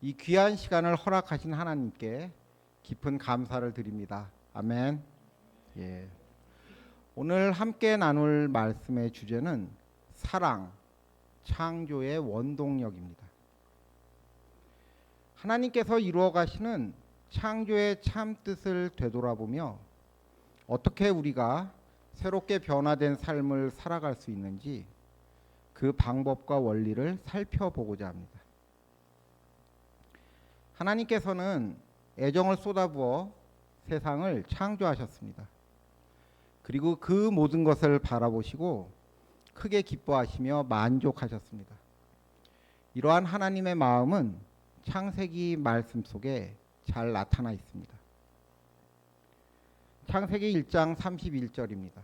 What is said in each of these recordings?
이 귀한 시간을 허락하신 하나님께 깊은 감사를 드립니다. 아멘. 예. 오늘 함께 나눌 말씀의 주제는 사랑, 창조의 원동력입니다. 하나님께서 이루어 가시는 창조의 참 뜻을 되돌아보며 어떻게 우리가 새롭게 변화된 삶을 살아갈 수 있는지 그 방법과 원리를 살펴보고자 합니다. 하나님께서는 애정을 쏟아부어 세상을 창조하셨습니다. 그리고 그 모든 것을 바라보시고 크게 기뻐하시며 만족하셨습니다. 이러한 하나님의 마음은 창세기 말씀 속에 잘 나타나 있습니다. 창세기 1장 31절입니다.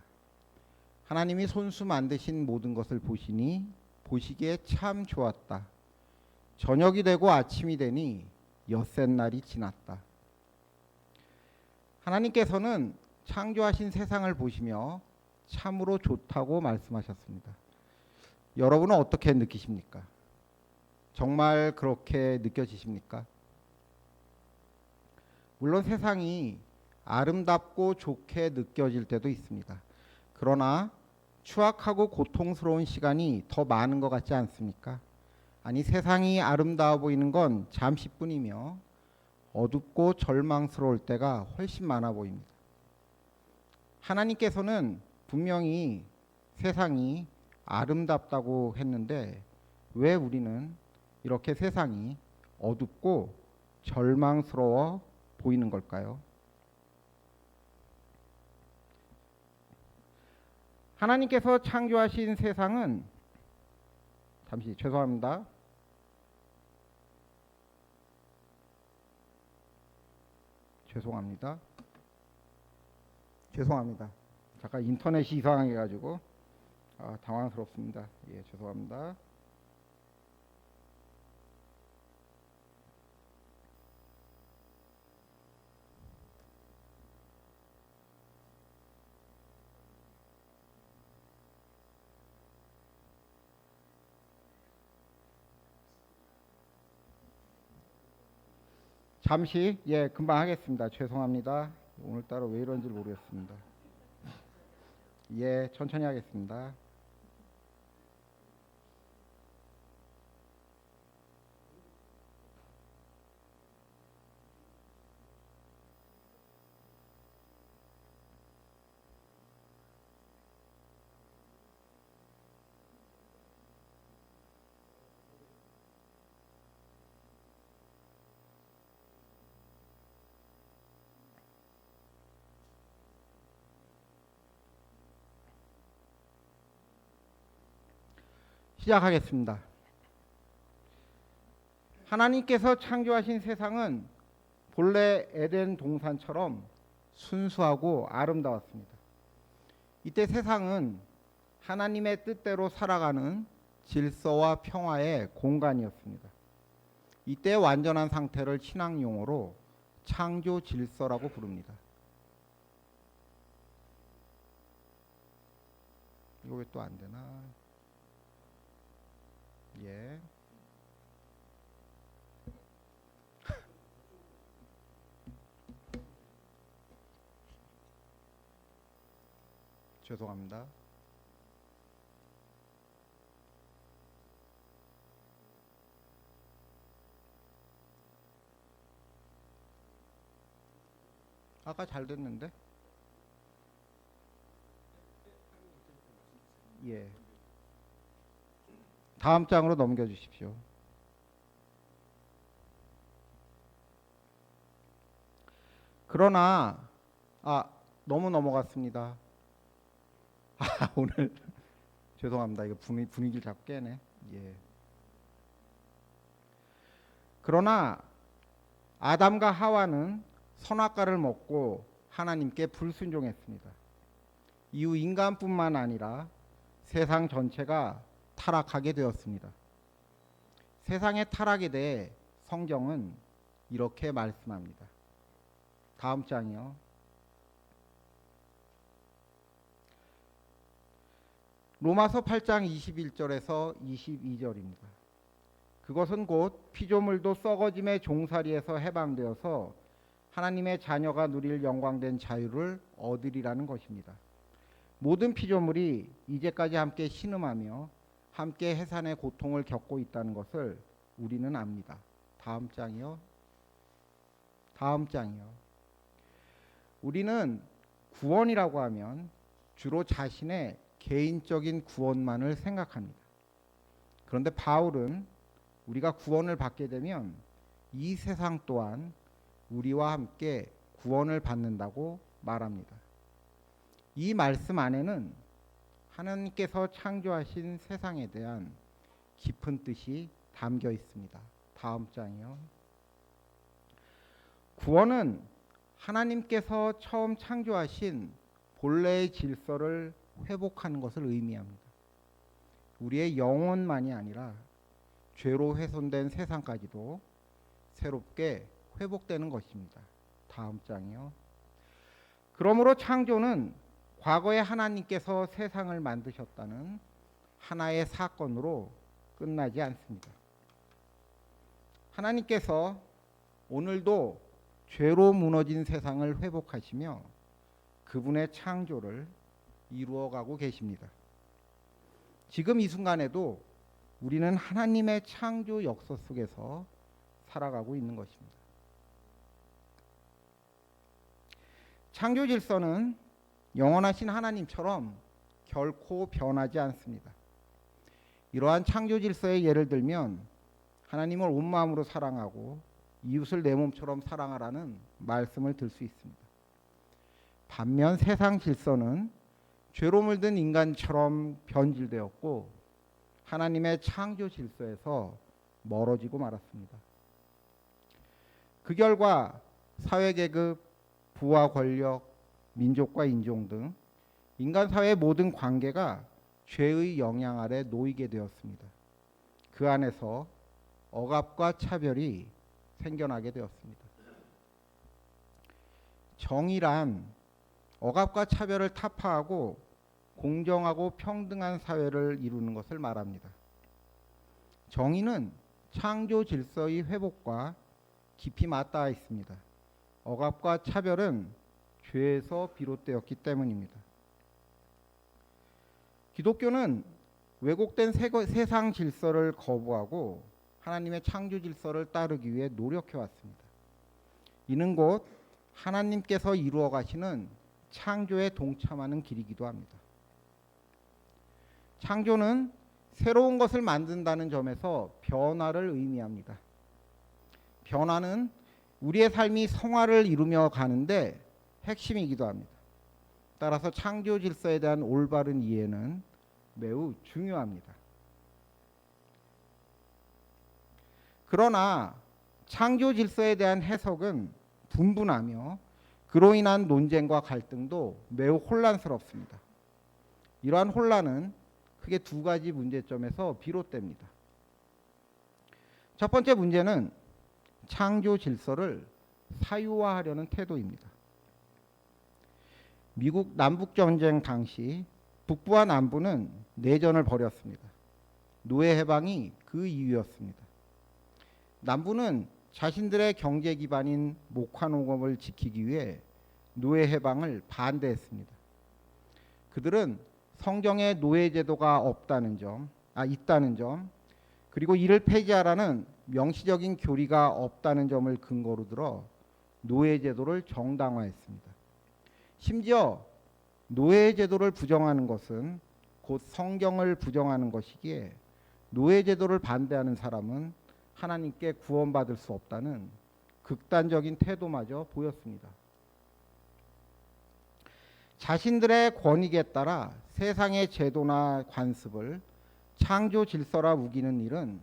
하나님이 손수 만드신 모든 것을 보시니 보시기에 참 좋았다. 저녁이 되고 아침이 되니 엿새 날이 지났다. 하나님께서는 창조하신 세상을 보시며 참으로 좋다고 말씀하셨습니다. 여러분은 어떻게 느끼십니까? 정말 그렇게 느껴지십니까? 물론 세상이 아름답고 좋게 느껴질 때도 있습니다. 그러나 추악하고 고통스러운 시간이 더 많은 것 같지 않습니까? 아니, 세상이 아름다워 보이는 건 잠시뿐이며 어둡고 절망스러울 때가 훨씬 많아 보입니다. 하나님께서는 분명히 세상이 아름답다고 했는데 왜 우리는 이렇게 세상이 어둡고 절망스러워 보이는 걸까요? 하나님께서 창조하신 세상은 잠시 죄송합니다. 죄송합니다. 잠깐 인터넷이 이상해 가지고 당황스럽습니다. 예, 죄송합니다. 잠시 금방 하겠습니다. 죄송합니다. 오늘따라 왜 이런지 모르겠습니다. 천천히 하겠습니다. 시작하겠습니다. 하나님께서 창조하신 세상은 본래 에덴 동산처럼 순수하고 아름다웠습니다. 이때 세상은 하나님의 뜻대로 살아가는 질서와 평화의 공간이었습니다. 이때 완전한 상태를 신학 용어로 창조 질서라고 부릅니다. 이거 왜 또 안 되나? 죄송합니다. 아까 잘 됐는데? 다음 장으로 넘겨 주십시오. 그러나 너무 넘어갔습니다. 오늘 죄송합니다. 이거 분위기를 자꾸 깨네. 그러나 아담과 하와는 선악과를 먹고 하나님께 불순종했습니다. 이후 인간뿐만 아니라 세상 전체가 타락하게 되었습니다. 세상의 타락에 대해 성경은 이렇게 말씀합니다. 다음 장이요. 로마서 8장 21절에서 22절입니다. 그것은 곧 피조물도 썩어짐의 종살이에서 해방되어서 하나님의 자녀가 누릴 영광된 자유를 얻으리라는 것입니다. 모든 피조물이 이제까지 함께 신음하며 함께 해산의 고통을 겪고 있다는 것을 우리는 압니다. 다음 장이요. 우리는 구원이라고 하면 주로 자신의 개인적인 구원만을 생각합니다. 그런데 바울은 우리가 구원을 받게 되면 이 세상 또한 우리와 함께 구원을 받는다고 말합니다. 이 말씀 안에는 하나님께서 창조하신 세상에 대한 깊은 뜻이 담겨 있습니다. 다음 장이요. 구원은 하나님께서 처음 창조하신 본래의 질서를 회복하는 것을 의미합니다. 우리의 영혼만이 아니라 죄로 훼손된 세상까지도 새롭게 회복되는 것입니다. 다음 장이요. 그러므로 창조는 과거에 하나님께서 세상을 만드셨다는 하나의 사건으로 끝나지 않습니다. 하나님께서 오늘도 죄로 무너진 세상을 회복하시며 그분의 창조를 이루어가고 계십니다. 지금 이 순간에도 우리는 하나님의 창조 역사 속에서 살아가고 있는 것입니다. 창조 질서는 영원하신 하나님처럼 결코 변하지 않습니다. 이러한 창조 질서의 예를 들면 하나님을 온 마음으로 사랑하고 이웃을 내 몸처럼 사랑하라는 말씀을 들 수 있습니다. 반면 세상 질서는 죄로 물든 인간처럼 변질되었고 하나님의 창조 질서에서 멀어지고 말았습니다. 그 결과 사회계급, 부와 권력, 민족과 인종 등 인간 사회의 모든 관계가 죄의 영향 아래 놓이게 되었습니다. 그 안에서 억압과 차별이 생겨나게 되었습니다. 정의란 억압과 차별을 타파하고 공정하고 평등한 사회를 이루는 것을 말합니다. 정의는 창조 질서의 회복과 깊이 맞닿아 있습니다. 억압과 차별은 죄에서 비롯되었기 때문입니다. 기독교는 왜곡된 세상 질서를 거부하고 하나님의 창조 질서를 따르기 위해 노력해 왔습니다. 이는 곧 하나님께서 이루어 가시는 창조에 동참하는 길이기도 합니다. 창조는 새로운 것을 만든다는 점에서 변화를 의미합니다. 변화는 우리의 삶이 성화를 이루며 가는데 핵심이기도 합니다. 따라서 창조 질서에 대한 올바른 이해는 매우 중요합니다. 그러나 창조 질서에 대한 해석은 분분하며 그로 인한 논쟁과 갈등도 매우 혼란스럽습니다. 이러한 혼란은 크게 두 가지 문제점에서 비롯됩니다. 첫 번째 문제는 창조 질서를 사유화하려는 태도입니다. 미국 남북전쟁 당시 북부와 남부는 내전을 벌였습니다. 노예 해방이 그 이유였습니다. 남부는 자신들의 경제 기반인 목화농업을 지키기 위해 노예 해방을 반대했습니다. 그들은 성경에 노예 제도가 있다는 점, 그리고 이를 폐지하라는 명시적인 교리가 없다는 점을 근거로 들어 노예 제도를 정당화했습니다. 심지어 노예 제도를 부정하는 것은 곧 성경을 부정하는 것이기에 노예 제도를 반대하는 사람은 하나님께 구원받을 수 없다는 극단적인 태도마저 보였습니다. 자신들의 권익에 따라 세상의 제도나 관습을 창조 질서라 우기는 일은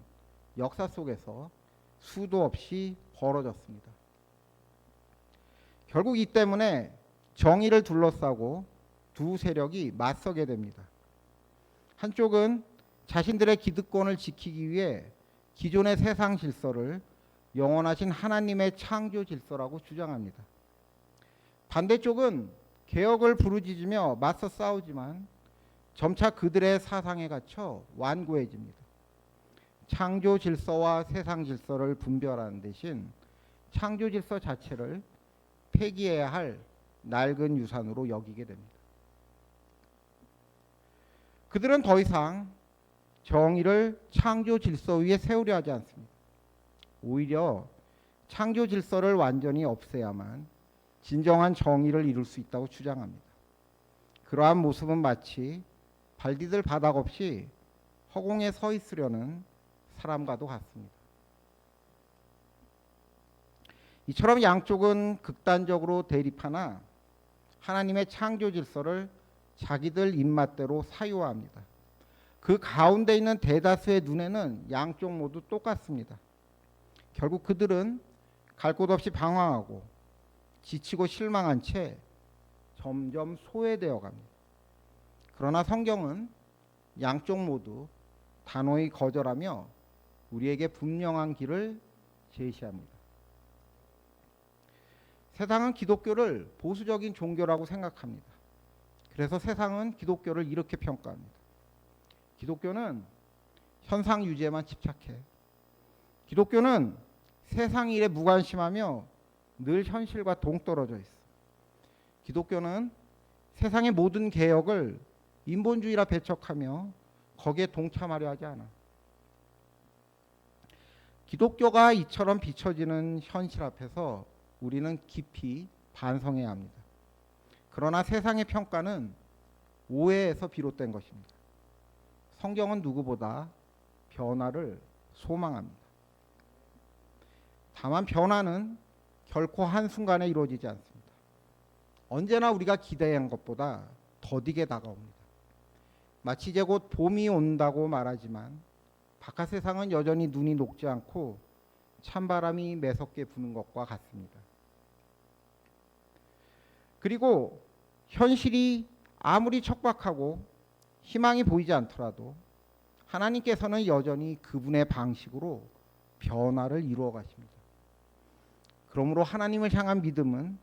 역사 속에서 수도 없이 벌어졌습니다. 결국 이 때문에 정의를 둘러싸고 두 세력이 맞서게 됩니다. 한쪽은 자신들의 기득권을 지키기 위해 기존의 세상 질서를 영원하신 하나님의 창조 질서라고 주장합니다. 반대쪽은 개혁을 부르짖으며 맞서 싸우지만 점차 그들의 사상에 갇혀 완고해집니다. 창조 질서와 세상 질서를 분별하는 대신 창조 질서 자체를 폐기해야 할 낡은 유산으로 여기게 됩니다. 그들은 더 이상 정의를 창조 질서 위에 세우려 하지 않습니다. 오히려 창조 질서를 완전히 없애야만 진정한 정의를 이룰 수 있다고 주장합니다. 그러한 모습은 마치 발 디딜 바닥 없이 허공에 서 있으려는 사람과도 같습니다. 이처럼 양쪽은 극단적으로 대립하나 하나님의 창조 질서를 자기들 입맛대로 사유화합니다. 그 가운데 있는 대다수의 눈에는 양쪽 모두 똑같습니다. 결국 그들은 갈 곳 없이 방황하고 지치고 실망한 채 점점 소외되어 갑니다. 그러나 성경은 양쪽 모두 단호히 거절하며 우리에게 분명한 길을 제시합니다. 세상은 기독교를 보수적인 종교라고 생각합니다. 그래서 세상은 기독교를 이렇게 평가합니다. 기독교는 현상 유지에만 집착해. 기독교는 세상 일에 무관심하며 늘 현실과 동떨어져 있어. 기독교는 세상의 모든 개혁을 인본주의라 배척하며 거기에 동참하려 하지 않아. 기독교가 이처럼 비춰지는 현실 앞에서 우리는 깊이 반성해야 합니다. 그러나 세상의 평가는 오해에서 비롯된 것입니다. 성경은 누구보다 변화를 소망합니다. 다만 변화는 결코 한순간에 이루어지지 않습니다. 언제나 우리가 기대한 것보다 더디게 다가옵니다. 마치 이제 곧 봄이 온다고 말하지만 바깥 세상은 여전히 눈이 녹지 않고 찬바람이 매섭게 부는 것과 같습니다. 그리고 현실이 아무리 척박하고 희망이 보이지 않더라도 하나님께서는 여전히 그분의 방식으로 변화를 이루어 가십니다. 그러므로 하나님을 향한 믿음은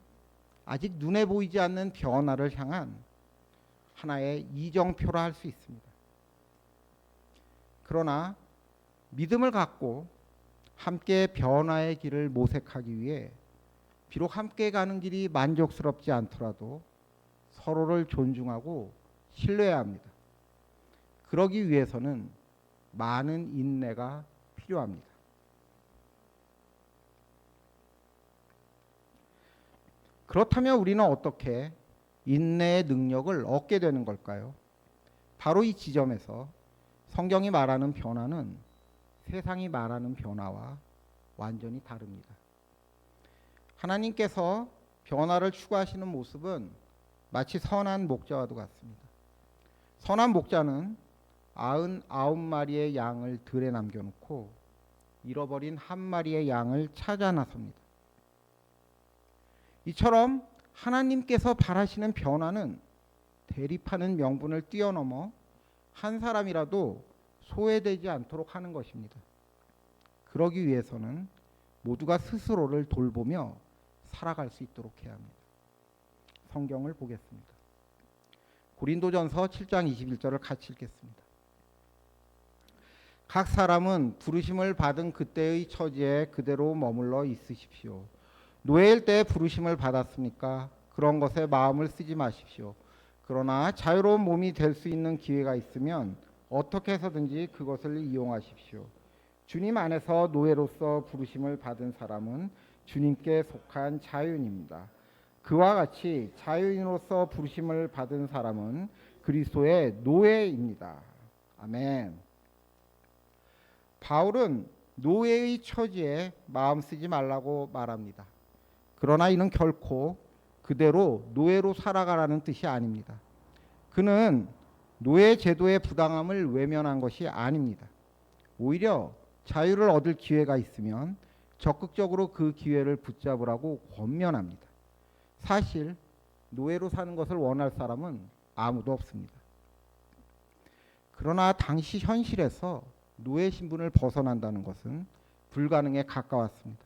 아직 눈에 보이지 않는 변화를 향한 하나의 이정표라 할 수 있습니다. 그러나 믿음을 갖고 함께 변화의 길을 모색하기 위해 비록 함께 가는 길이 만족스럽지 않더라도 서로를 존중하고 신뢰해야 합니다. 그러기 위해서는 많은 인내가 필요합니다. 그렇다면 우리는 어떻게 인내의 능력을 얻게 되는 걸까요? 바로 이 지점에서 성경이 말하는 변화는 세상이 말하는 변화와 완전히 다릅니다. 하나님께서 변화를 추구하시는 모습은 마치 선한 목자와도 같습니다. 선한 목자는 99마리의 양을 들에 남겨놓고 잃어버린 한 마리의 양을 찾아 나섭니다. 이처럼 하나님께서 바라시는 변화는 대립하는 명분을 뛰어넘어 한 사람이라도 소외되지 않도록 하는 것입니다. 그러기 위해서는 모두가 스스로를 돌보며 살아갈 수 있도록 해야 합니다. 성경을 보겠습니다. 고린도전서 7장 21절을 같이 읽겠습니다. 각 사람은 부르심을 받은 그때의 처지에 그대로 머물러 있으십시오. 노예일 때 부르심을 받았으니까 그런 것에 마음을 쓰지 마십시오. 그러나 자유로운 몸이 될 수 있는 기회가 있으면 어떻게 해서든지 그것을 이용하십시오. 주님 안에서 노예로서 부르심을 받은 사람은 주님께 속한 자유인입니다. 그와 같이 자유인으로서 부르심을 받은 사람은 그리스도의 노예입니다. 아멘. 바울은 노예의 처지에 마음 쓰지 말라고 말합니다. 그러나 이는 결코 그대로 노예로 살아가라는 뜻이 아닙니다. 그는 노예 제도의 부당함을 외면한 것이 아닙니다. 오히려 자유를 얻을 기회가 있으면 적극적으로 그 기회를 붙잡으라고 권면합니다. 사실 노예로 사는 것을 원할 사람은 아무도 없습니다. 그러나 당시 현실에서 노예 신분을 벗어난다는 것은 불가능에 가까웠습니다.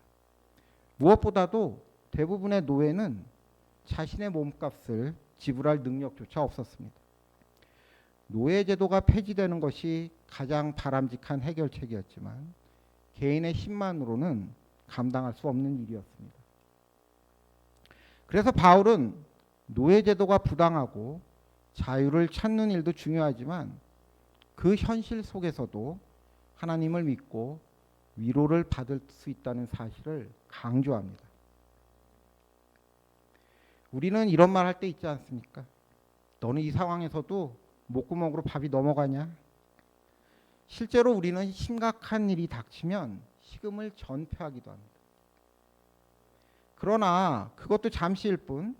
무엇보다도 대부분의 노예는 자신의 몸값을 지불할 능력조차 없었습니다. 노예제도가 폐지되는 것이 가장 바람직한 해결책이었지만 개인의 힘만으로는 감당할 수 없는 일이었습니다. 그래서 바울은 노예제도가 부당하고 자유를 찾는 일도 중요하지만 그 현실 속에서도 하나님을 믿고 위로를 받을 수 있다는 사실을 강조합니다. 우리는 이런 말 할 때 있지 않습니까? 너는 이 상황에서도 목구멍으로 밥이 넘어가냐? 실제로 우리는 심각한 일이 닥치면 식음을 전폐하기도 합니다. 그러나 그것도 잠시일 뿐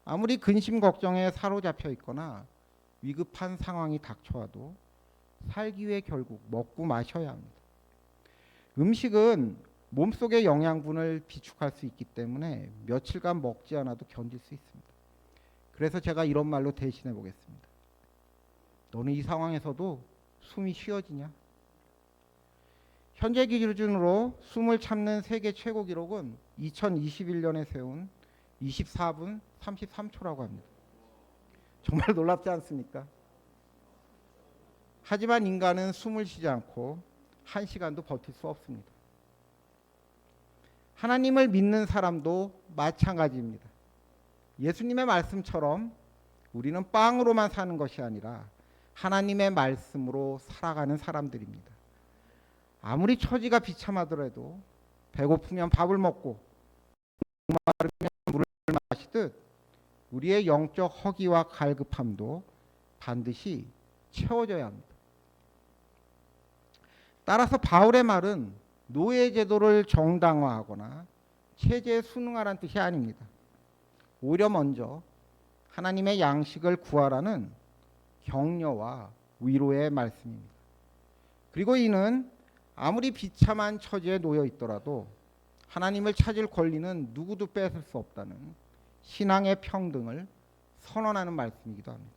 아무리 근심 걱정에 사로잡혀 있거나 위급한 상황이 닥쳐와도 살기 위해 결국 먹고 마셔야 합니다. 음식은 몸속의 영양분을 비축할 수 있기 때문에 며칠간 먹지 않아도 견딜 수 있습니다. 그래서 제가 이런 말로 대신해 보겠습니다. 너는 이 상황에서도 숨이 쉬어지냐? 현재 기준으로 숨을 참는 세계 최고 기록은 2021년에 세운 24분 33초라고 합니다. 정말 놀랍지 않습니까? 하지만 인간은 숨을 쉬지 않고 1시간도 버틸 수 없습니다. 하나님을 믿는 사람도 마찬가지입니다. 예수님의 말씀처럼 우리는 빵으로만 사는 것이 아니라 하나님의 말씀으로 살아가는 사람들입니다. 아무리 처지가 비참하더라도 배고프면 밥을 먹고 목마르면 물을 마시듯 우리의 영적 허기와 갈급함도 반드시 채워져야 합니다. 따라서 바울의 말은 노예 제도를 정당화하거나 체제에 순응하라는 뜻이 아닙니다. 오히려 먼저 하나님의 양식을 구하라는 격려와 위로의 말씀입니다. 그리고 이는 아무리 비참한 처지에 놓여 있더라도 하나님을 찾을 권리는 누구도 뺏을 수 없다는 신앙의 평등을 선언하는 말씀이기도 합니다.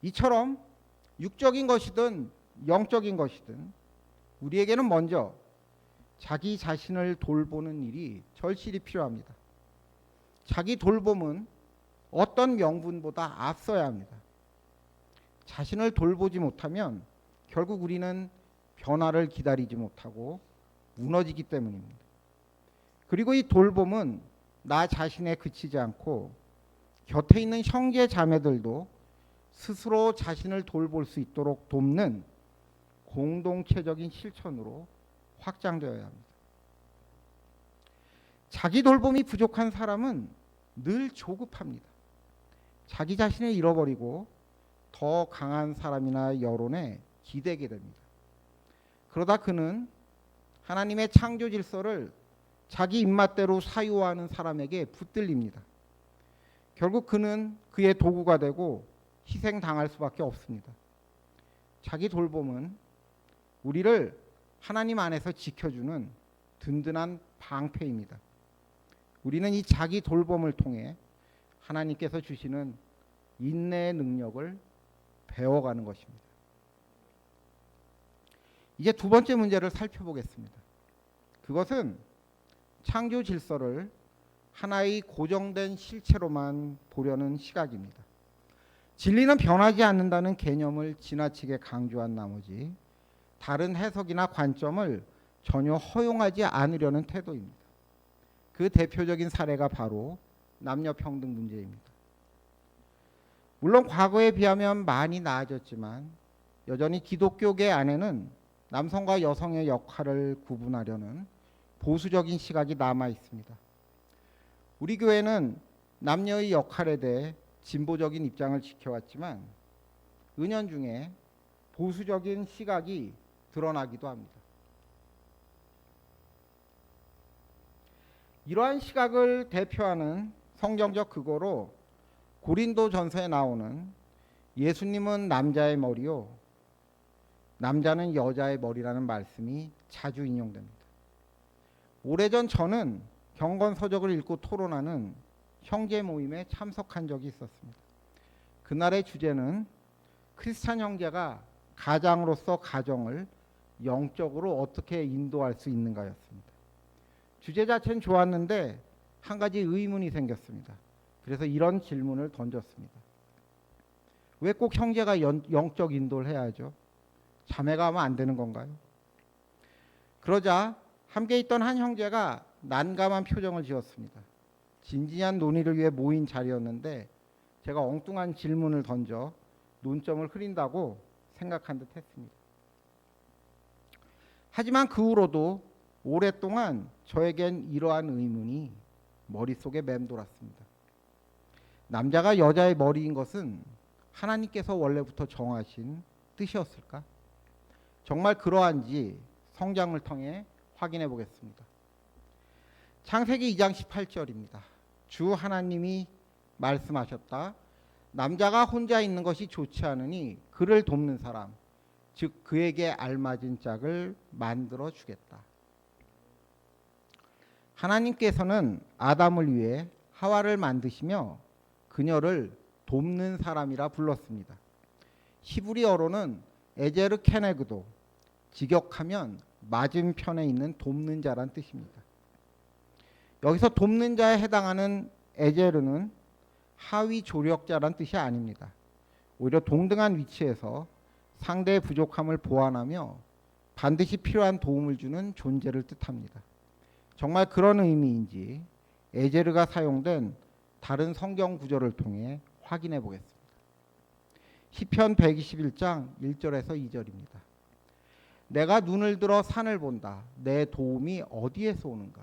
이처럼 육적인 것이든 영적인 것이든 우리에게는 먼저 자기 자신을 돌보는 일이 절실히 필요합니다. 자기 돌봄은 어떤 명분보다 앞서야 합니다. 자신을 돌보지 못하면 결국 우리는 변화를 기다리지 못하고 무너지기 때문입니다. 그리고 이 돌봄은 나 자신에 그치지 않고 곁에 있는 형제 자매들도 스스로 자신을 돌볼 수 있도록 돕는 공동체적인 실천으로 확장되어야 합니다. 자기 돌봄이 부족한 사람은 늘 조급합니다. 자기 자신을 잃어버리고 더 강한 사람이나 여론에 기대게 됩니다. 그러다 그는 하나님의 창조 질서를 자기 입맛대로 사유하는 사람에게 붙들립니다. 결국 그는 그의 도구가 되고 희생당할 수밖에 없습니다. 자기 돌봄은 우리를 하나님 안에서 지켜주는 든든한 방패입니다. 우리는 이 자기 돌봄을 통해 하나님께서 주시는 인내의 능력을 배워가는 것입니다. 이제 두 번째 문제를 살펴보겠습니다. 그것은 창조 질서를 하나의 고정된 실체로만 보려는 시각입니다. 진리는 변하지 않는다는 개념을 지나치게 강조한 나머지 다른 해석이나 관점을 전혀 허용하지 않으려는 태도입니다. 그 대표적인 사례가 바로 남녀평등 문제입니다. 물론 과거에 비하면 많이 나아졌지만 여전히 기독교계 안에는 남성과 여성의 역할을 구분하려는 보수적인 시각이 남아 있습니다. 우리 교회는 남녀의 역할에 대해 진보적인 입장을 지켜왔지만 은연중에 보수적인 시각이 드러나기도 합니다. 이러한 시각을 대표하는 성경적 근거로 고린도전서에 나오는 예수님은 남자의 머리요 남자는 여자의 머리라는 말씀이 자주 인용됩니다. 오래전 저는 경건서적을 읽고 토론하는 형제 모임에 참석한 적이 있었습니다. 그날의 주제는 크리스찬 형제가 가장으로서 가정을 영적으로 어떻게 인도할 수 있는가였습니다. 주제 자체는 좋았는데 한 가지 의문이 생겼습니다. 그래서 이런 질문을 던졌습니다. 왜 꼭 형제가 영적 인도를 해야죠? 자매가 하면 안 되는 건가요? 그러자 함께 있던 한 형제가 난감한 표정을 지었습니다. 진지한 논의를 위해 모인 자리였는데 제가 엉뚱한 질문을 던져 논점을 흐린다고 생각한 듯 했습니다. 하지만 그 후로도 오랫동안 저에겐 이러한 의문이 머릿속에 맴돌았습니다. 남자가 여자의 머리인 것은 하나님께서 원래부터 정하신 뜻이었을까? 정말 그러한지 성경을 통해 확인해 보겠습니다. 창세기 2장 18절입니다. 주 하나님이 말씀하셨다. 남자가 혼자 있는 것이 좋지 않으니 그를 돕는 사람, 즉 그에게 알맞은 짝을 만들어 주겠다. 하나님께서는 아담을 위해 하와를 만드시며 그녀를 돕는 사람이라 불렀습니다. 히브리어로는 에제르 케네그도, 직역하면 맞은편에 있는 돕는 자란 뜻입니다. 여기서 돕는 자에 해당하는 에제르는 하위 조력자란 뜻이 아닙니다. 오히려 동등한 위치에서 상대의 부족함을 보완하며 반드시 필요한 도움을 주는 존재를 뜻합니다. 정말 그런 의미인지 에제르가 사용된 다른 성경 구절을 통해 확인해 보겠습니다. 시편 121장 1절에서 2절입니다. 내가 눈을 들어 산을 본다. 내 도움이 어디에서 오는가?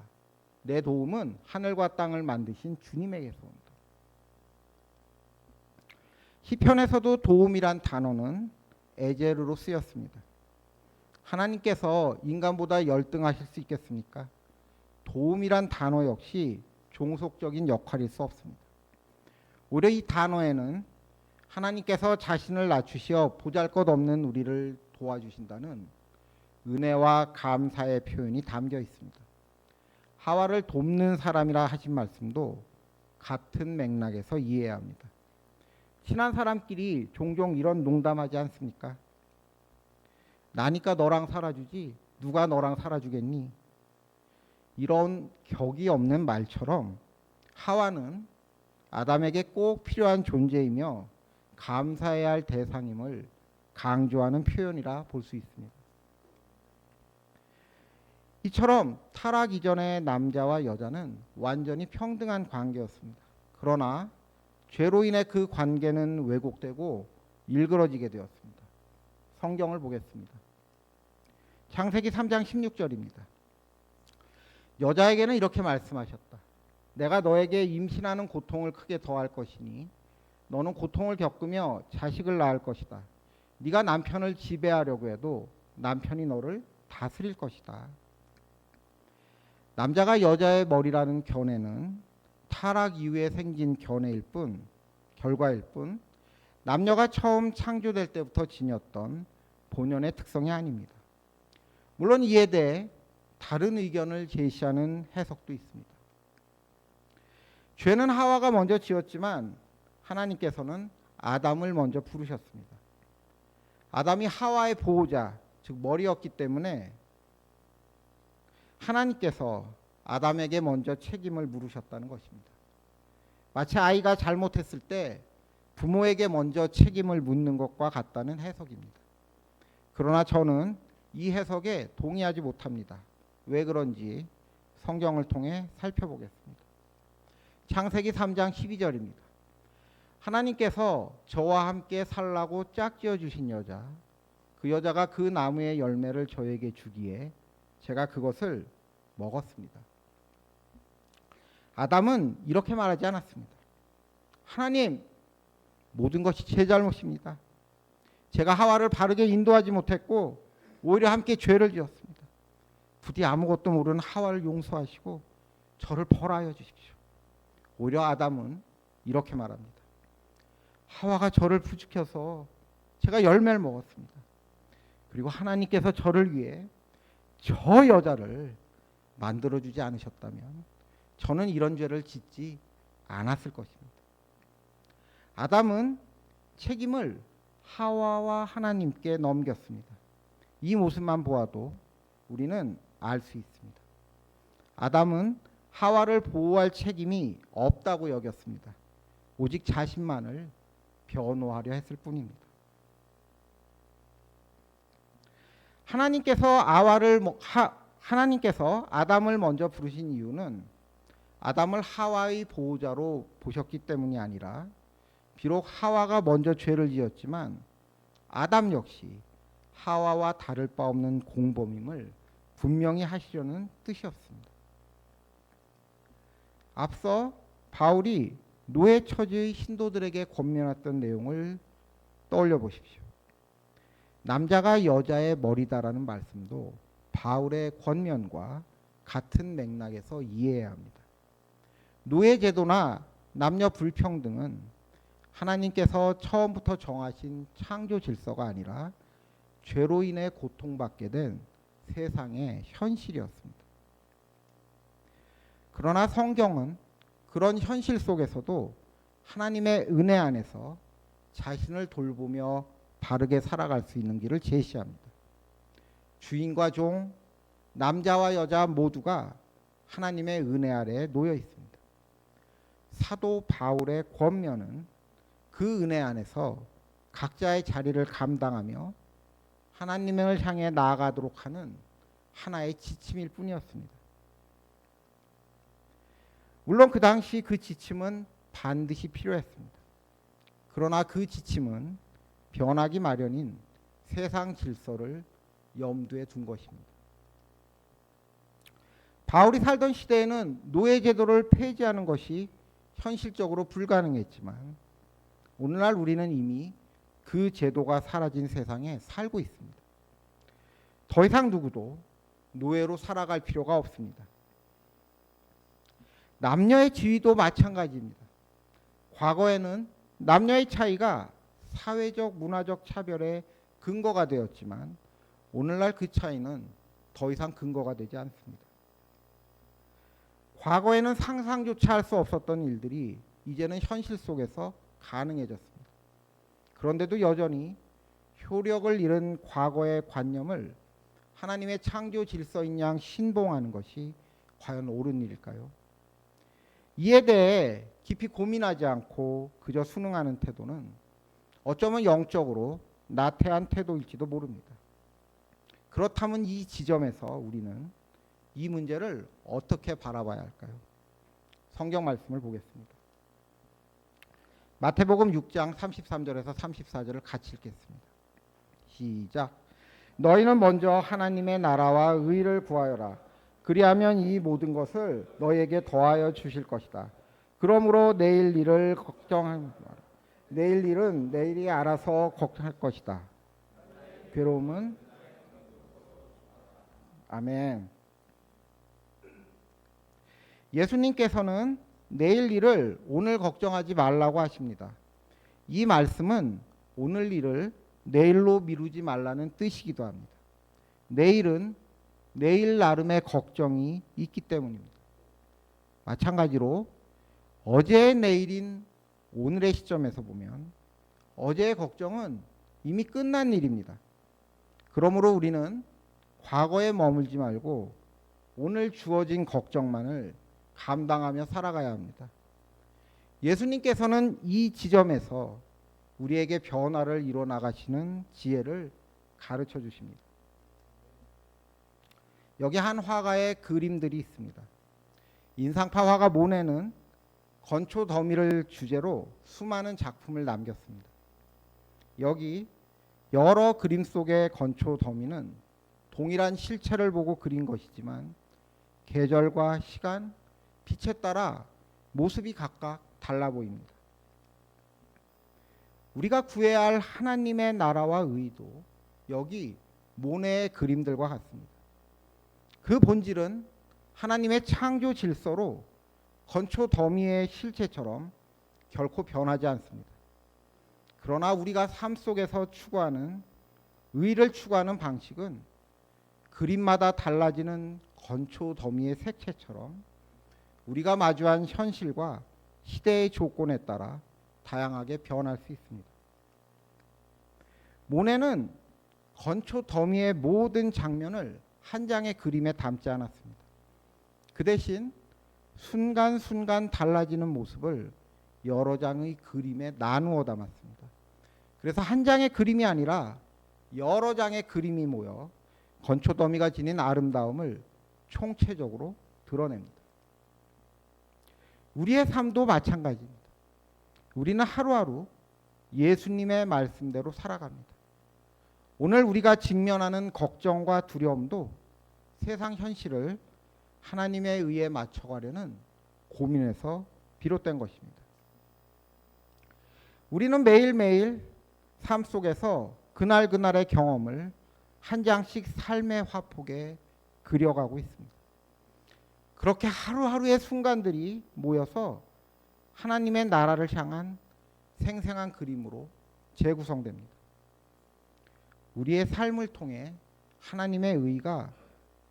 내 도움은 하늘과 땅을 만드신 주님에게서 온다. 시편에서도 도움이란 단어는 에제르로 쓰였습니다. 하나님께서 인간보다 열등하실 수 있겠습니까? 도움이란 단어 역시 종속적인 역할일 수 없습니다. 오히려 이 단어에는 하나님께서 자신을 낮추시어 보잘것없는 우리를 도와주신다는 은혜와 감사의 표현이 담겨 있습니다. 하와를 돕는 사람이라 하신 말씀도 같은 맥락에서 이해해야 합니다. 친한 사람끼리 종종 이런 농담하지 않습니까? 나니까 너랑 살아주지 누가 너랑 살아주겠니? 이런 격이 없는 말처럼 하와는 아담에게 꼭 필요한 존재이며 감사해야 할 대상임을 강조하는 표현이라 볼 수 있습니다. 이처럼 타락 이전의 남자와 여자는 완전히 평등한 관계였습니다. 그러나 죄로 인해 그 관계는 왜곡되고 일그러지게 되었습니다. 성경을 보겠습니다. 창세기 3장 16절입니다. 여자에게는 이렇게 말씀하셨다. 내가 너에게 임신하는 고통을 크게 더할 것이니 너는 고통을 겪으며 자식을 낳을 것이다. 네가 남편을 지배하려고 해도 남편이 너를 다스릴 것이다. 남자가 여자의 머리라는 견해는 타락 이후에 생긴 견해일 뿐, 결과일 뿐, 남녀가 처음 창조될 때부터 지녔던 본연의 특성이 아닙니다. 물론 이에 대해 다른 의견을 제시하는 해석도 있습니다. 죄는 하와가 먼저 지었지만 하나님께서는 아담을 먼저 부르셨습니다. 아담이 하와의 보호자, 즉 머리였기 때문에 하나님께서 아담에게 먼저 책임을 물으셨다는 것입니다. 마치 아이가 잘못했을 때 부모에게 먼저 책임을 묻는 것과 같다는 해석입니다. 그러나 저는 이 해석에 동의하지 못합니다. 왜 그런지 성경을 통해 살펴보겠습니다. 창세기 3장 12절입니다. 하나님께서 저와 함께 살라고 짝지어 주신 여자, 그 여자가 그 나무의 열매를 저에게 주기에 제가 그것을 먹었습니다. 아담은 이렇게 말하지 않았습니다. 하나님, 모든 것이 제 잘못입니다. 제가 하와를 바르게 인도하지 못했고 오히려 함께 죄를 지었습니다. 부디 아무것도 모르는 하와를 용서하시고 저를 벌하여 주십시오. 오히려 아담은 이렇게 말합니다. 하와가 저를 부추겨서 제가 열매를 먹었습니다. 그리고 하나님께서 저를 위해 저 여자를 만들어주지 않으셨다면 저는 이런 죄를 짓지 않았을 것입니다. 아담은 책임을 하와와 하나님께 넘겼습니다. 이 모습만 보아도 우리는 알 수 있습니다. 아담은 하와를 보호할 책임이 없다고 여겼습니다. 오직 자신만을 변호하려 했을 뿐입니다. 하나님께서 아담을 먼저 부르신 이유는 아담을 하와의 보호자로 보셨기 때문이 아니라, 비록 하와가 먼저 죄를 지었지만 아담 역시 하와와 다를 바 없는 공범임을 분명히 하시려는 뜻이었습니다. 앞서 바울이 노예 처지의 신도들에게 권면했던 내용을 떠올려 보십시오. 남자가 여자의 머리다라는 말씀도 바울의 권면과 같은 맥락에서 이해해야 합니다. 노예 제도나 남녀 불평등은 하나님께서 처음부터 정하신 창조 질서가 아니라 죄로 인해 고통받게 된 세상의 현실이었습니다. 그러나 성경은 그런 현실 속에서도 하나님의 은혜 안에서 자신을 돌보며 바르게 살아갈 수 있는 길을 제시합니다. 주인과 종, 남자와 여자 모두가 하나님의 은혜 아래에 놓여 있습니다. 사도 바울의 권면은 그 은혜 안에서 각자의 자리를 감당하며 하나님을 향해 나아가도록 하는 하나의 지침일 뿐이었습니다. 물론 그 당시 그 지침은 반드시 필요했습니다. 그러나 그 지침은 변하기 마련인 세상 질서를 염두에 둔 것입니다. 바울이 살던 시대에는 노예 제도를 폐지하는 것이 현실적으로 불가능했지만 오늘날 우리는 이미 그 제도가 사라진 세상에 살고 있습니다. 더 이상 누구도 노예로 살아갈 필요가 없습니다. 남녀의 지위도 마찬가지입니다. 과거에는 남녀의 차이가 사회적, 문화적 차별의 근거가 되었지만 오늘날 그 차이는 더 이상 근거가 되지 않습니다. 과거에는 상상조차 할 수 없었던 일들이 이제는 현실 속에서 가능해졌습니다. 그런데도 여전히 효력을 잃은 과거의 관념을 하나님의 창조 질서인 양 신봉하는 것이 과연 옳은 일일까요? 이에 대해 깊이 고민하지 않고 그저 순응하는 태도는 어쩌면 영적으로 나태한 태도일지도 모릅니다. 그렇다면 이 지점에서 우리는 이 문제를 어떻게 바라봐야 할까요? 성경 말씀을 보겠습니다. 마태복음 6장 33절에서 34절을 같이 읽겠습니다. 시작. 너희는 먼저 하나님의 나라와 의를 구하여라. 그리하면 이 모든 것을 너희에게 더하여 주실 것이다. 그러므로 내일 일을 걱정하지 마라. 내일 일은 내일이 알아서 걱정할 것이다. 괴로움은 아멘. 예수님께서는 내일 일을 오늘 걱정하지 말라고 하십니다. 이 말씀은 오늘 일을 내일로 미루지 말라는 뜻이기도 합니다. 내일은 내일 나름의 걱정이 있기 때문입니다. 마찬가지로 어제의 내일인 오늘의 시점에서 보면 어제의 걱정은 이미 끝난 일입니다. 그러므로 우리는 과거에 머물지 말고 오늘 주어진 걱정만을 감당하며 살아가야 합니다. 예수님께서는 이 지점에서 우리에게 변화를 이뤄 나가시는 지혜를 가르쳐 주십니다. 여기 한 화가의 그림들이 있습니다. 인상파 화가 모네는 건초 더미를 주제로 수많은 작품을 남겼습니다. 여기 여러 그림 속의 건초 더미는 동일한 실체를 보고 그린 것이지만 계절과 시간, 빛에 따라 모습이 각각 달라 보입니다. 우리가 구해야 할 하나님의 나라와 의도, 여기 모네의 그림들과 같습니다. 그 본질은 하나님의 창조 질서로 건초 더미의 실체처럼 결코 변하지 않습니다. 그러나 우리가 삶 속에서 추구하는 의를 추구하는 방식은 그림마다 달라지는 건초 더미의 색채처럼 우리가 마주한 현실과 시대의 조건에 따라 다양하게 변할 수 있습니다. 모네는 건초 더미의 모든 장면을 한 장의 그림에 담지 않았습니다. 그 대신 순간순간 달라지는 모습을 여러 장의 그림에 나누어 담았습니다. 그래서 한 장의 그림이 아니라 여러 장의 그림이 모여 건초더미가 지닌 아름다움을 총체적으로 드러냅니다. 우리의 삶도 마찬가지입니다. 우리는 하루하루 예수님의 말씀대로 살아갑니다. 오늘 우리가 직면하는 걱정과 두려움도 세상 현실을 하나님에 의해 맞춰가려는 고민에서 비롯된 것입니다. 우리는 매일매일 삶 속에서 그날그날의 경험을 한 장씩 삶의 화폭에 그려가고 있습니다. 그렇게 하루하루의 순간들이 모여서 하나님의 나라를 향한 생생한 그림으로 재구성됩니다. 우리의 삶을 통해 하나님의 의가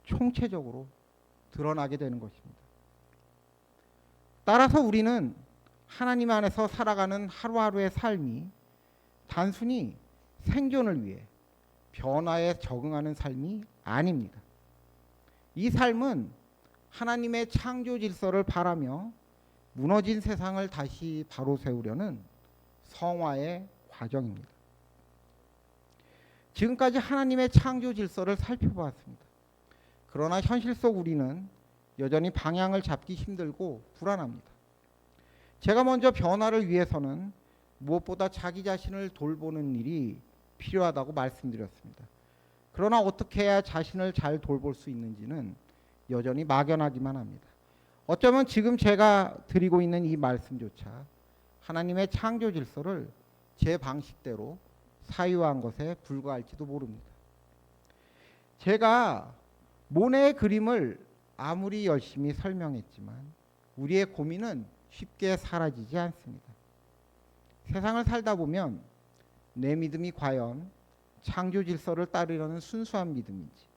총체적으로 드러나게 되는 것입니다. 따라서 우리는 하나님 안에서 살아가는 하루하루의 삶이 단순히 생존을 위해 변화에 적응하는 삶이 아닙니다. 이 삶은 하나님의 창조 질서를 바라며 무너진 세상을 다시 바로 세우려는 성화의 과정입니다. 지금까지 하나님의 창조 질서를 살펴보았습니다. 그러나 현실 속 우리는 여전히 방향을 잡기 힘들고 불안합니다. 제가 먼저 변화를 위해서는 무엇보다 자기 자신을 돌보는 일이 필요하다고 말씀드렸습니다. 그러나 어떻게 해야 자신을 잘 돌볼 수 있는지는 여전히 막연하기만 합니다. 어쩌면 지금 제가 드리고 있는 이 말씀조차 하나님의 창조 질서를 제 방식대로 사유한 것에 불과할지도 모릅니다. 제가 모네의 그림을 아무리 열심히 설명했지만 우리의 고민은 쉽게 사라지지 않습니다. 세상을 살다 보면 내 믿음이 과연 창조 질서를 따르려는 순수한 믿음인지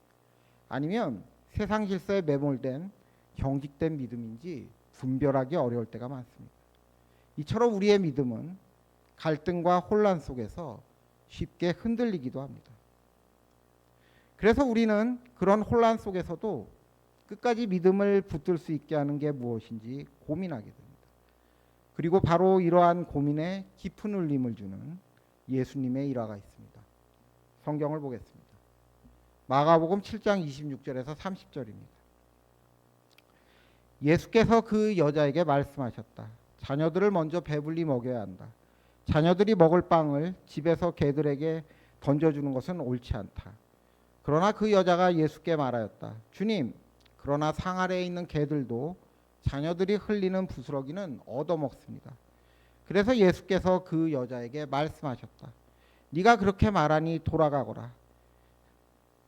아니면 세상 질서에 매몰된 경직된 믿음인지 분별하기 어려울 때가 많습니다. 이처럼 우리의 믿음은 갈등과 혼란 속에서 쉽게 흔들리기도 합니다. 그래서 우리는 그런 혼란 속에서도 끝까지 믿음을 붙들 수 있게 하는 게 무엇인지 고민하게 됩니다. 그리고 바로 이러한 고민에 깊은 울림을 주는 예수님의 일화가 있습니다. 성경을 보겠습니다. 마가복음 7장 26절에서 30절입니다. 예수께서 그 여자에게 말씀하셨다. 자녀들을 먼저 배불리 먹여야 한다. 자녀들이 먹을 빵을 집에서 개들에게 던져주는 것은 옳지 않다. 그러나 그 여자가 예수께 말하였다. 주님, 그러나 상 아래에 있는 개들도 자녀들이 흘리는 부스러기는 얻어먹습니다. 그래서 예수께서 그 여자에게 말씀하셨다. 네가 그렇게 말하니 돌아가거라.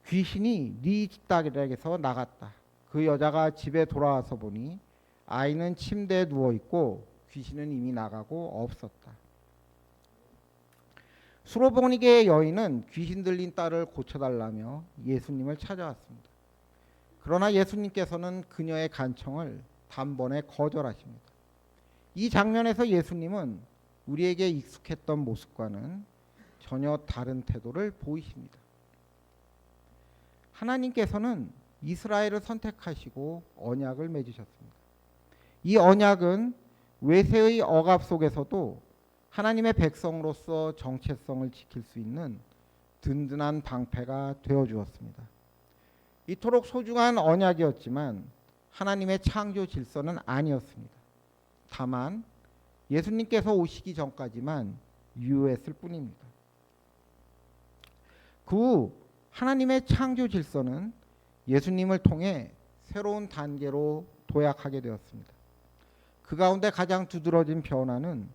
귀신이 네 집딸에게서 나갔다. 그 여자가 집에 돌아와서 보니 아이는 침대에 누워있고 귀신은 이미 나가고 없었다. 수로보니게의 여인은 귀신 들린 딸을 고쳐달라며 예수님을 찾아왔습니다. 그러나 예수님께서는 그녀의 간청을 단번에 거절하십니다. 이 장면에서 예수님은 우리에게 익숙했던 모습과는 전혀 다른 태도를 보이십니다. 하나님께서는 이스라엘을 선택하시고 언약을 맺으셨습니다. 이 언약은 외세의 억압 속에서도 하나님의 백성으로서 정체성을 지킬 수 있는 든든한 방패가 되어 주었습니다. 이토록 소중한 언약이었지만 하나님의 창조 질서는 아니었습니다. 다만 예수님께서 오시기 전까지만 유효했을 뿐입니다. 그 후 하나님의 창조 질서는 예수님을 통해 새로운 단계로 도약하게 되었습니다. 그 가운데 가장 두드러진 변화는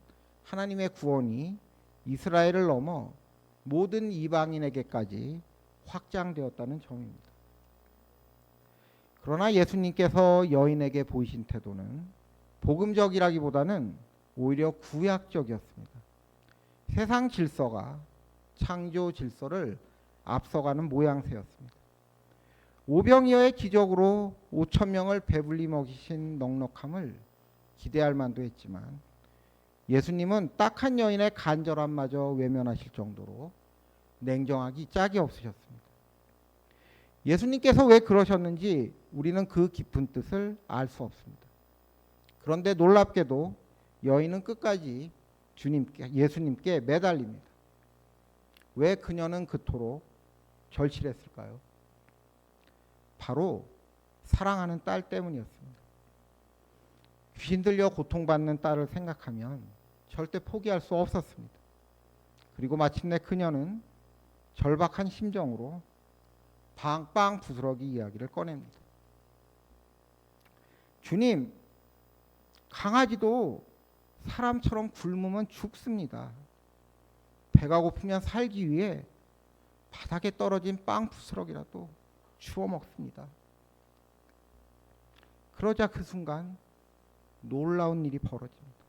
하나님의 구원이 이스라엘을 넘어 모든 이방인에게까지 확장되었다는 점입니다. 그러나 예수님께서 여인에게 보이신 태도는 복음적이라기보다는 오히려 구약적이었습니다. 세상 질서가 창조 질서를 앞서가는 모양새였습니다. 오병이어의 기적으로 5천 명을 배불리 먹이신 넉넉함을 기대할 만도 했지만 예수님은 딱한 여인의 간절함마저 외면하실 정도로 냉정하기 짝이 없으셨습니다. 예수님께서 왜 그러셨는지 우리는 그 깊은 뜻을 알 수 없습니다. 그런데 놀랍게도 여인은 끝까지 예수님께 매달립니다. 왜 그녀는 그토록 절실했을까요? 바로 사랑하는 딸 때문이었습니다. 귀신 들려 고통받는 딸을 생각하면 절대 포기할 수 없었습니다. 그리고 마침내 그녀는 절박한 심정으로 빵빵 부스러기 이야기를 꺼냅니다. 주님, 강아지도 사람처럼 굶으면 죽습니다. 배가 고프면 살기 위해 바닥에 떨어진 빵 부스러기라도 주워 먹습니다. 그러자 그 순간 놀라운 일이 벌어집니다.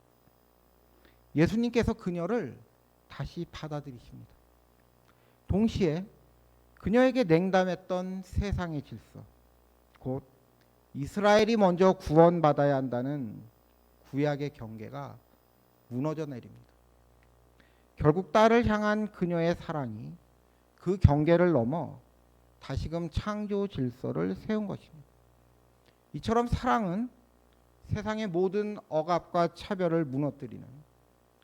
예수님께서 그녀를 다시 받아들이십니다. 동시에 그녀에게 냉담했던 세상의 질서, 곧 이스라엘이 먼저 구원받아야 한다는 구약의 경계가 무너져 내립니다. 결국 딸을 향한 그녀의 사랑이 그 경계를 넘어 다시금 창조 질서를 세운 것입니다. 이처럼 사랑은 세상의 모든 억압과 차별을 무너뜨리는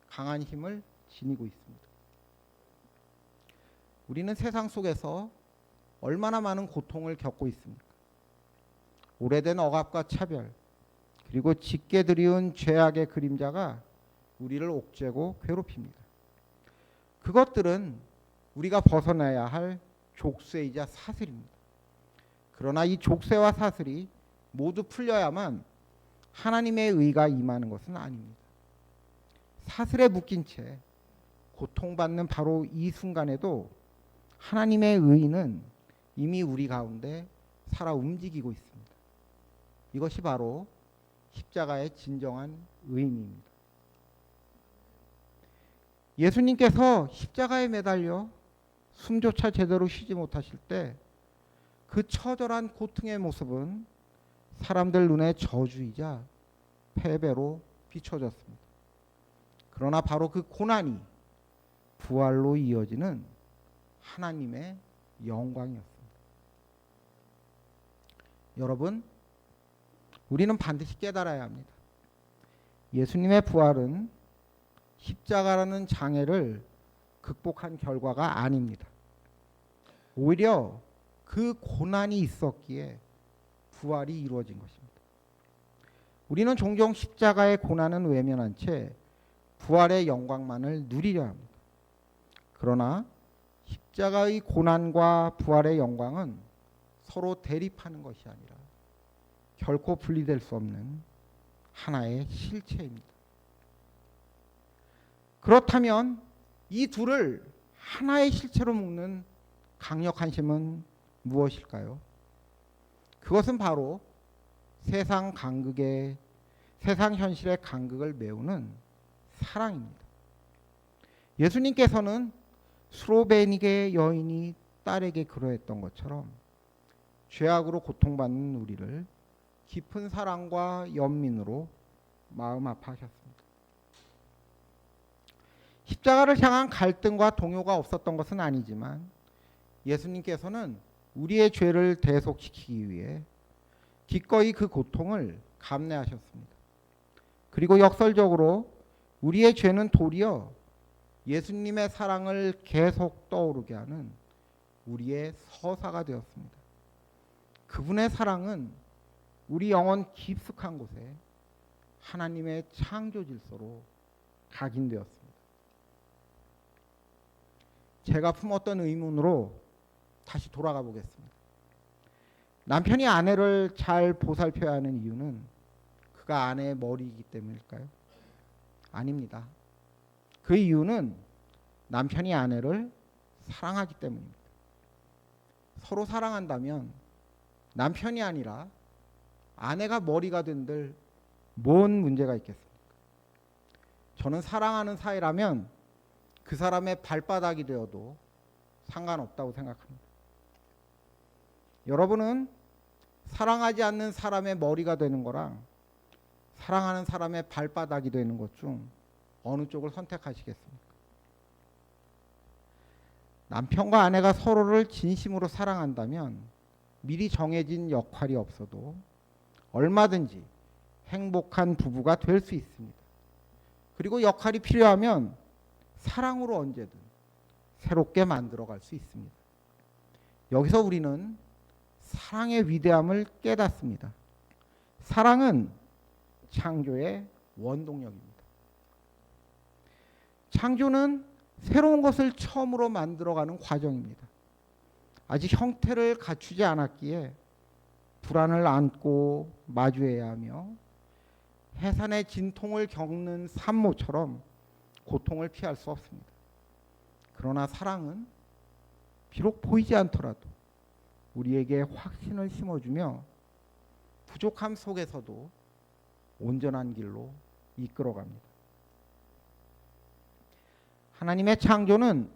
강한 힘을 지니고 있습니다. 우리는 세상 속에서 얼마나 많은 고통을 겪고 있습니까? 오래된 억압과 차별, 그리고 짙게 드리운 죄악의 그림자가 우리를 옥죄고 괴롭힙니다. 그것들은 우리가 벗어나야 할 족쇄이자 사슬입니다. 그러나 이 족쇄와 사슬이 모두 풀려야만 하나님의 의가 임하는 것은 아닙니다. 사슬에 묶인 채 고통받는 바로 이 순간에도 하나님의 의는 이미 우리 가운데 살아 움직이고 있습니다. 이것이 바로 십자가의 진정한 의미입니다. 예수님께서 십자가에 매달려 숨조차 제대로 쉬지 못하실 때 그 처절한 고통의 모습은 사람들 눈에 저주이자 패배로 비춰졌습니다. 그러나 바로 그 고난이 부활로 이어지는 하나님의 영광이었습니다. 여러분, 우리는 반드시 깨달아야 합니다. 예수님의 부활은 십자가라는 장애를 극복한 결과가 아닙니다. 오히려 그 고난이 있었기에 부활이 이루어진 것입니다. 우리는 종종 십자가의 고난은 외면한 채 부활의 영광만을 누리려 합니다. 그러나 십자가의 고난과 부활의 영광은 서로 대립하는 것이 아니라 결코 분리될 수 없는 하나의 실체입니다. 그렇다면 이 둘을 하나의 실체로 묶는 강력한 힘은 무엇일까요? 그것은 바로 세상 현실의 간극을 메우는 사랑입니다. 예수님께서는 스로베니게 여인이 딸에게 그러했던 것처럼 죄악으로 고통받는 우리를 깊은 사랑과 연민으로 마음 아파하셨습니다. 십자가를 향한 갈등과 동요가 없었던 것은 아니지만 예수님께서는 우리의 죄를 대속시키기 위해 기꺼이 그 고통을 감내하셨습니다. 그리고 역설적으로 우리의 죄는 도리어 예수님의 사랑을 계속 떠오르게 하는 우리의 서사가 되었습니다. 그분의 사랑은 우리 영혼 깊숙한 곳에 하나님의 창조 질서로 각인되었습니다. 제가 품었던 의문으로 다시 돌아가 보겠습니다. 남편이 아내를 잘 보살펴야 하는 이유는 그가 아내의 머리이기 때문일까요? 아닙니다. 그 이유는 남편이 아내를 사랑하기 때문입니다. 서로 사랑한다면 남편이 아니라 아내가 머리가 된들 뭔 문제가 있겠습니까? 저는 사랑하는 사이라면 그 사람의 발바닥이 되어도 상관없다고 생각합니다. 여러분은 사랑하지 않는 사람의 머리가 되는 거랑 사랑하는 사람의 발바닥이 되는 것 중 어느 쪽을 선택하시겠습니까? 남편과 아내가 서로를 진심으로 사랑한다면 미리 정해진 역할이 없어도 얼마든지 행복한 부부가 될 수 있습니다. 그리고 역할이 필요하면 사랑으로 언제든 새롭게 만들어갈 수 있습니다. 여기서 우리는 사랑의 위대함을 깨닫습니다. 사랑은 창조의 원동력입니다. 창조는 새로운 것을 처음으로 만들어가는 과정입니다. 아직 형태를 갖추지 않았기에 불안을 안고 마주해야 하며 해산의 진통을 겪는 산모처럼 고통을 피할 수 없습니다. 그러나 사랑은 비록 보이지 않더라도 우리에게 확신을 심어주며 부족함 속에서도 온전한 길로 이끌어갑니다. 하나님의 창조는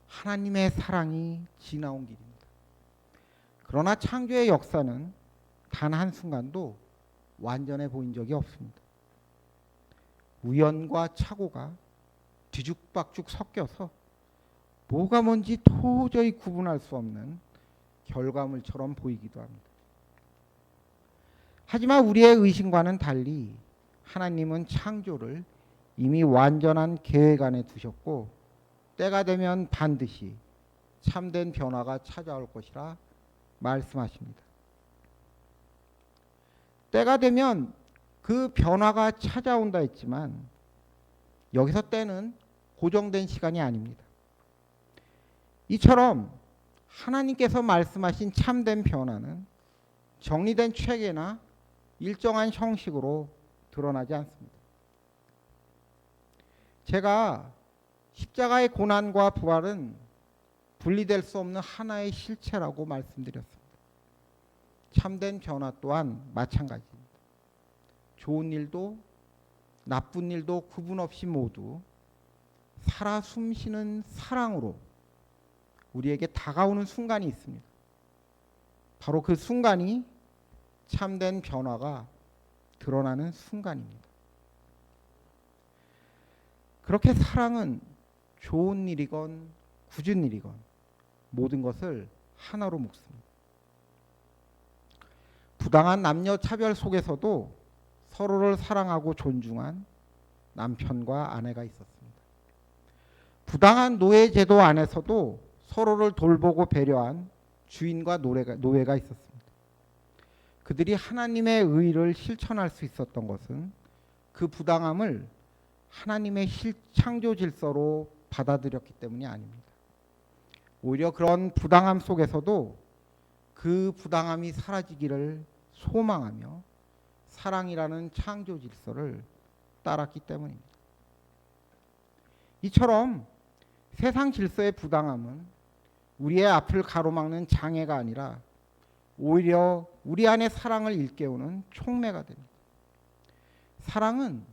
하나님의 사랑이 지나온 길입니다. 그러나 창조의 역사는 단 한순간도 완전해 보인 적이 없습니다. 우연과 착오가 뒤죽박죽 섞여서 뭐가 뭔지 도저히 구분할 수 없는 결과물처럼 보이기도 합니다. 하지만 우리의 의심과는 달리 하나님은 창조를 이미 완전한 계획 안에 두셨고 때가 되면 반드시 참된 변화가 찾아올 것이라 말씀하십니다. 때가 되면 그 변화가 찾아온다 했지만 여기서 때는 고정된 시간이 아닙니다. 이처럼 하나님께서 말씀하신 참된 변화는 정리된 체계나 일정한 형식으로 드러나지 않습니다. 제가 십자가의 고난과 부활은 분리될 수 없는 하나의 실체라고 말씀드렸습니다. 참된 변화 또한 마찬가지입니다. 좋은 일도 나쁜 일도 구분 없이 모두 살아 숨쉬는 사랑으로 우리에게 다가오는 순간이 있습니다. 바로 그 순간이 참된 변화가 드러나는 순간입니다. 그렇게 사랑은 좋은 일이건 굳은 일이건 모든 것을 하나로 묶습니다. 부당한 남녀 차별 속에서도 서로를 사랑하고 존중한 남편과 아내가 있었습니다. 부당한 노예 제도 안에서도 서로를 돌보고 배려한 주인과 노예가 있었습니다. 그들이 하나님의 의를 실천할 수 있었던 것은 그 부당함을 하나님의 창조 질서로 받아들였기 때문이 아닙니다. 오히려 그런 부당함 속에서도 그 부당함이 사라지기를 소망하며 사랑이라는 창조 질서를 따랐기 때문입니다. 이처럼 세상 질서의 부당함은 우리의 앞을 가로막는 장애가 아니라 오히려 우리 안의 사랑을 일깨우는 촉매가 됩니다. 사랑은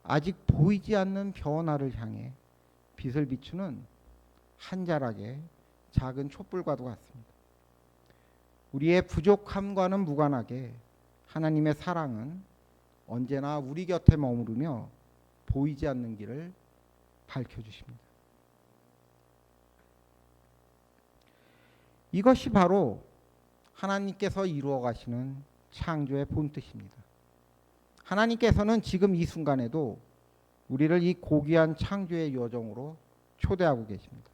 아직 보이지 않는 변화를 향해 빛을 비추는 한 자락의 작은 촛불과도 같습니다. 우리의 부족함과는 무관하게 하나님의 사랑은 언제나 우리 곁에 머무르며 보이지 않는 길을 밝혀주십니다. 이것이 바로 하나님께서 이루어 가시는 창조의 본뜻입니다. 하나님께서는 지금 이 순간에도 우리를 이 고귀한 창조의 여정으로 초대하고 계십니다.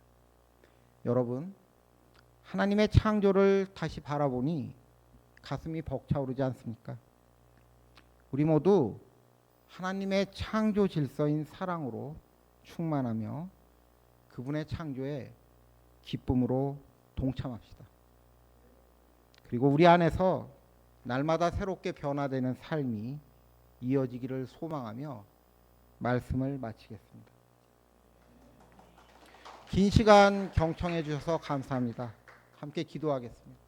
여러분, 하나님의 창조를 다시 바라보니 가슴이 벅차오르지 않습니까? 우리 모두 하나님의 창조 질서인 사랑으로 충만하며 그분의 창조에 기쁨으로 동참합시다. 그리고 우리 안에서 날마다 새롭게 변화되는 삶이 이어지기를 소망하며 말씀을 마치겠습니다. 긴 시간 경청해 주셔서 감사합니다. 함께 기도하겠습니다.